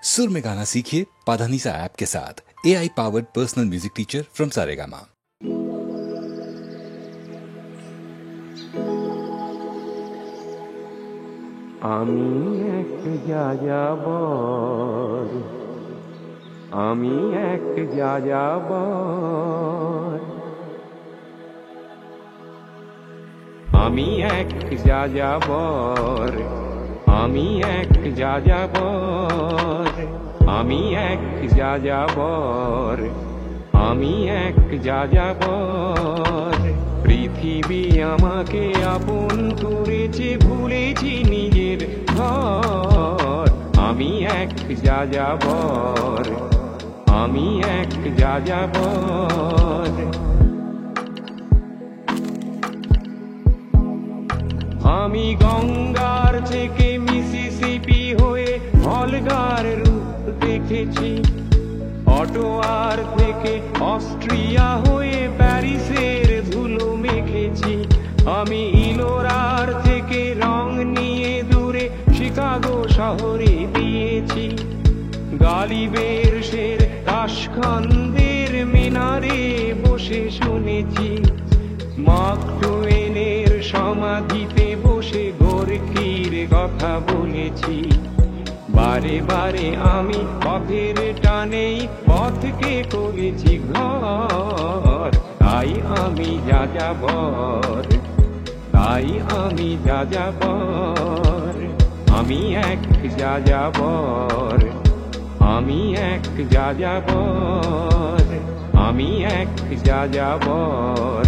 सुर में गाना सीखिए पाधानीसा ऐप के साथ। AI powered personal music teacher from Saregama. আমি এক যাযাবর, আমি এক যাযাবর, আমি এক যাযাবর, আমি এক যাযাবর, আমি এক যাযাবর, আমি এক যাযাবর। পৃথিবী আমাকে আপন করেছে, ভুলেছি নিজের ঘর। আমি এক যাযাবর, আমি এক যাযাবর। আমি গঙ্গার থেকে মিসিসিপি হয়ে ভলগার রূপ দেখেছি, অটোয়ার থেকে অস্ট্রিয়া হয়ে প্যারিসের ধুলো মেখেছি। আমি ইলোরার থেকে রং নিয়ে দূরে শিকাগো শহরে দিয়েছি। গালিবের শের তাশখন্দের মিনারে বসে শুনেছি। মার্ক টুয়েনের সমাধিতে বসে গোর্কির কথা বলেছি। বারে বারে আমি পথের টানেই পথকে করেছি ঘর। তাই আমি যাযাবর, তাই আমি যাযাবর। আমি এক যাযাবর, আমি এক যাযাবর, আমি এক যাযাবর,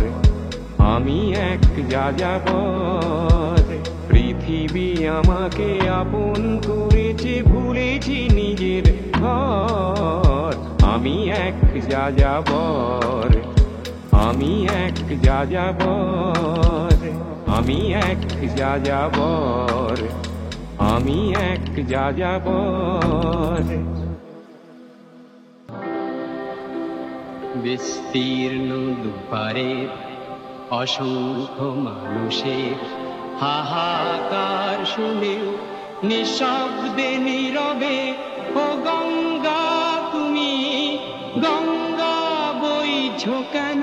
আমি এক যাযাবর। পৃথিবী আমাকে আপন করেছে, ভুলেছি নিজের ঘর। আমি এক যাযাবর, আমি এক যাযাবর, আমি এক যাযাবর, আমি এক যাযাবর। বিস্তীর্ণ দুপারের অসংখ্য মানুষের হাহাকার শুনেও নিঃশব্দে নীরবে, ও গঙ্গা তুমি গঙ্গা বইছো কেন?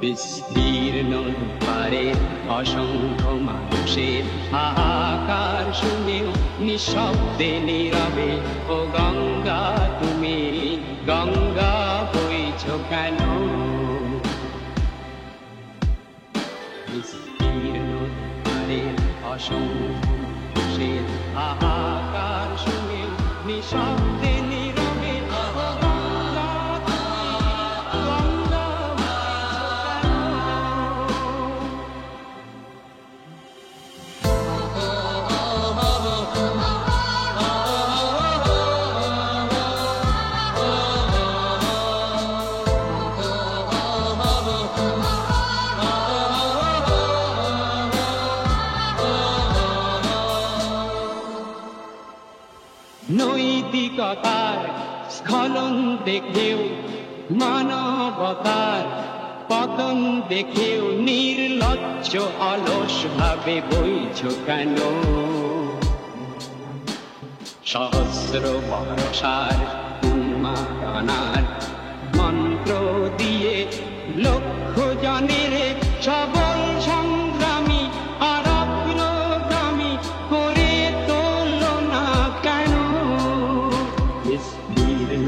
বিস্তীর্ণ দুপারের অসংখ্য মানুষের হাহাকার শুনেও নিঃশব্দে নীরবে, ও গঙ্গা তুমি গঙ্গা বইছো কেন? বিস্তীর্ণ দুপারের অসংখ্য মানুষের হাহাকার শুনেও নিঃশব্দে নীরবে, ও গঙ্গা তুমি গঙ্গা নৈতিকতার স্খলন দেখেও, মানবতার পতন দেখেও নির্লজ্জ অলস ভাবে বইছো কেন? সহস্র বর্ষার উন্মাদনার মন্ত্র দিয়ে লক্ষ জনের সবল সংগ্রামী আর অগ্রগামী করে তোল না কেন? বিস্তীর্ণ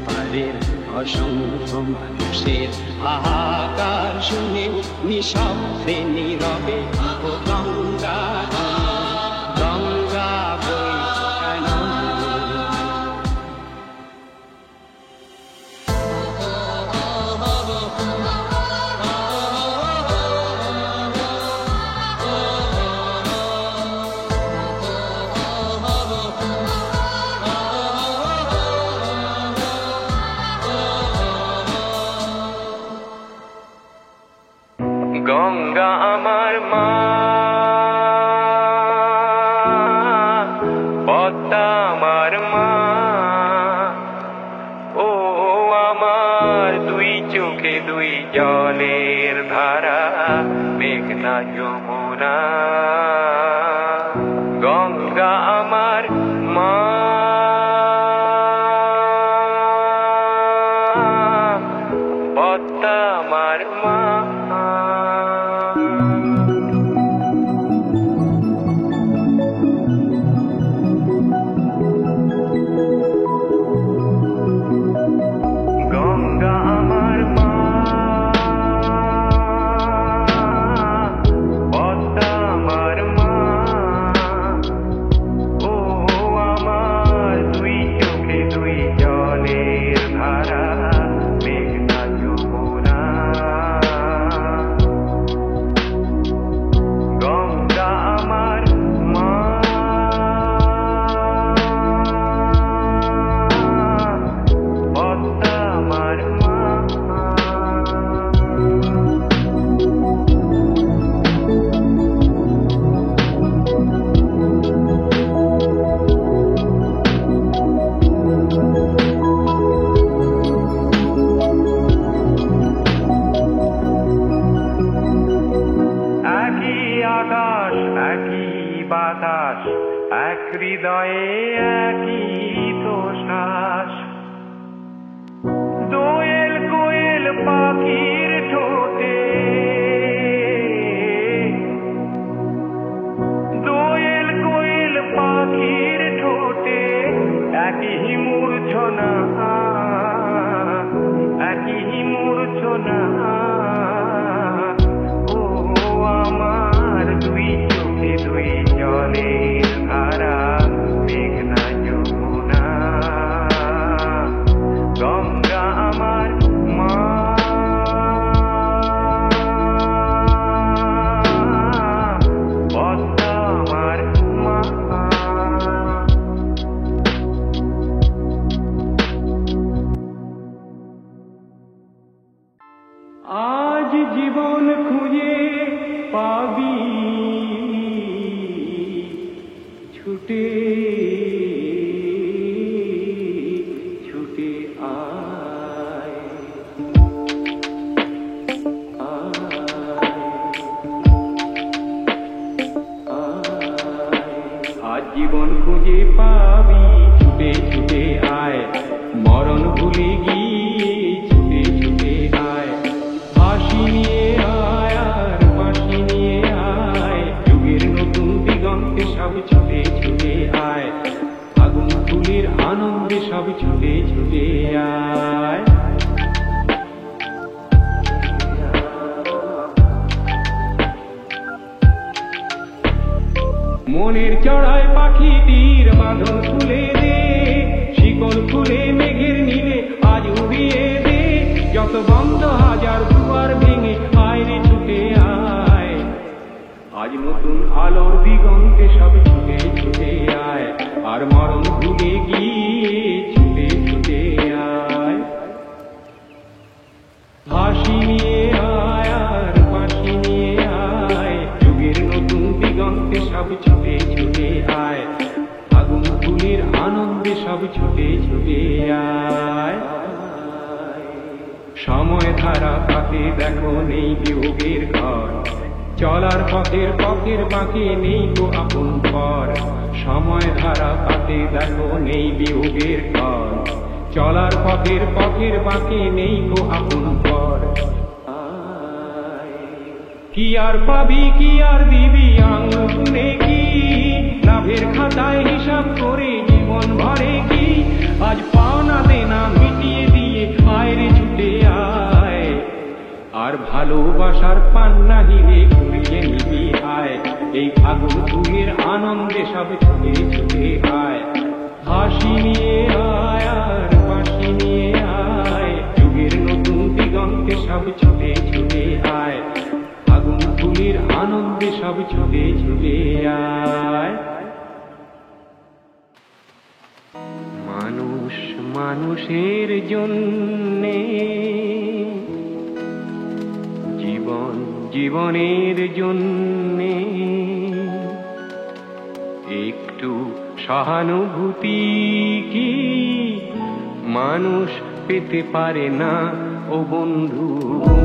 পারের অসংখ্য মানুষের হাহাকার শুনেও নিঃশব্দে নীরবে, ও গঙ্গা গঙ্গা বইছো কেন? গঙ্গা আমার মা, গঙ্গা আমার মা, পদ্মা আমার মা। গঙ্গা আমার মা, পদ্মা আমার মা, ও আমার দুই চোখে দুই জলের ধারা, মেঘনা যমুনা। গঙ্গা আমার মা, পদ্মা আমার মা। একই আকাশ একই বাতাস, এক হৃদয়ে একই তো শ্বাস। দোয়েল কোয়েল পাখির ঠোঁটে, দোয়েল কোয়েল পাখির ঠোঁটে একই মূর্ছনা, একই মূর্ছনা। ও আমার দুই চোখে দুই জলের ধারা, মেঘনা যমুনা। গঙ্গা আমার মা, পদ্মা আমার মা। আজ জীবন খুঁজে পাবি, ছুটে ছুটে আয়, আজ জীবন খুঁজে পাবি, ছুটে ছুটে আয়, মরণ ভুলে গিয়ে ছুটে ছুটে আয়। হাসি নিয়ে আয় আর বাঁশি নিয়ে আয়, যুগের নতুন দিগন্তে সব ছুটে ছুটে আয়, আগুন ফুলের আনন্দে সব ছুটে ছুটে আয়। মনের চড়ায় পাখিটির বাঁধন খুলে দে, শিকল খুলে মেঘের নীলে আজ উড়িয়ে দে, যত বন্ধ হাজার দুয়ার ভেঙে আয় রে ছুটে আয়। আজ নতুন আলোর দিগন্তে সব ছুটে ছুটে আয়, আর মরণ ভুলে গিয়ে ছুটে ছুটে আয়। হাসি নিয়ে আয় আর বাঁশি নিয়ে আয়, যুগের নতুন দিগন্তে সব ছুটে ছুটে আয়, আগুন ফুলের আনন্দে সব ছুটে ছুটে আয়। সময় ধারা তাতে দেখো নেই বিয়োগের ঘর, চলার পথের পথের বাঁকে নেই গো আপন পর। সময় ধারা তাতে দেখো নেই বিয়োগের ঘর, চলার পথের পথের বাঁকে নেই গো আপন পর। কি আর পাবি কি আর দিবি আঙুলে কি, লাভের খাতায় হিসাব করে জীবন ভরে কি। আজ পাওনা দেনা মিটিয়ে দিয়ে আয় রে ছুটে আয়, আর ভালোবাসার পান্না হিরে ঘুরিয়ে নিবি আয়। এই ফাগুন ফুলের আনন্দে সব ছুটে ছুটে আয়, হাসি নিয়ে আয় আর বাঁশি নিয়ে আয়, যুগের নতুন দিগন্তে সব ছুটে ছুটে আয়, আগুন ফুলের আনন্দে সব ছুটে ছুটে আয়। মানুষ মানুষের জন্যে, জীবন জীবনের জন্যে, একটু সহানুভূতি কি মানুষ পেতে পারে না ও বন্ধু।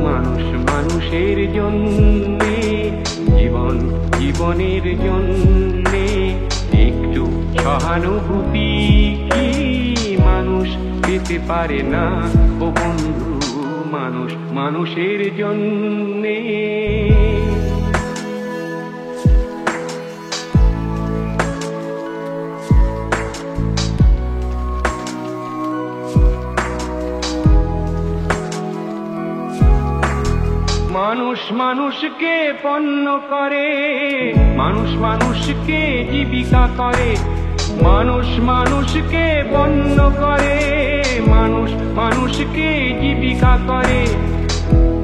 মানুষ মানুষের জন্যে, জীবন জীবনের জন্যে, সহানুভূতি কি মানুষ পেতে পারে না ও বন্ধু মানুষ মানুষের জন্যে। মানুষ মানুষকে পণ্য করে, মানুষ মানুষকে জীবিকা করে, মানুষ মানুষকে পণ্য করে, মানুষ মানুষকে জীবিকা করে।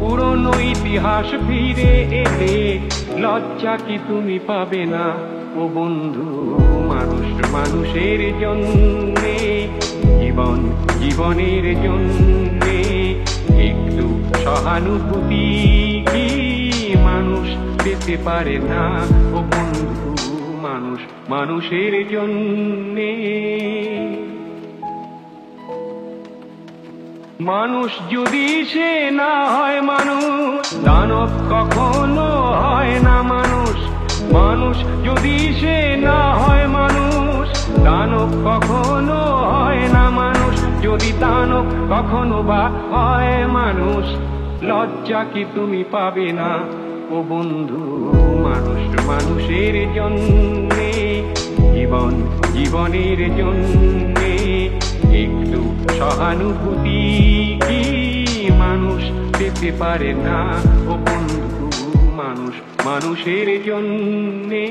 পুরনো ইতিহাস ফিরে এলে লজ্জা কি তুমি পাবে না ও বন্ধু মানুষ মানুষের জন্যে, জীবন জীবনের জন্যে একটু সহানুভূতি কি মানুষ পেতে পারে না ও বন্ধু মানুষ মানুষের জন্যে। মানুষ যদি সে না হয় মানুষ, দানব কখনো হয় না মানুষ। মানুষ যদি সে না হয় মানুষ, দানব কখনো হয় না মানুষ। যদি দানব কখনো বা হয় মানুষ, লজ্জা কি তুমি পাবে না ও বন্ধু মানুষ মানুষের জন্যে, জীবন জীবনের জন্যে একটু সহানুভূতি কি মানুষ পেতে পারে না ও বন্ধু মানুষ মানুষের জন্যে।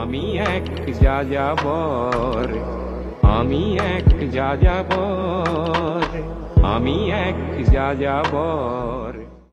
আমি এক যাযাবর, আমি এক যাযাবর, আমি এক যাযাবর।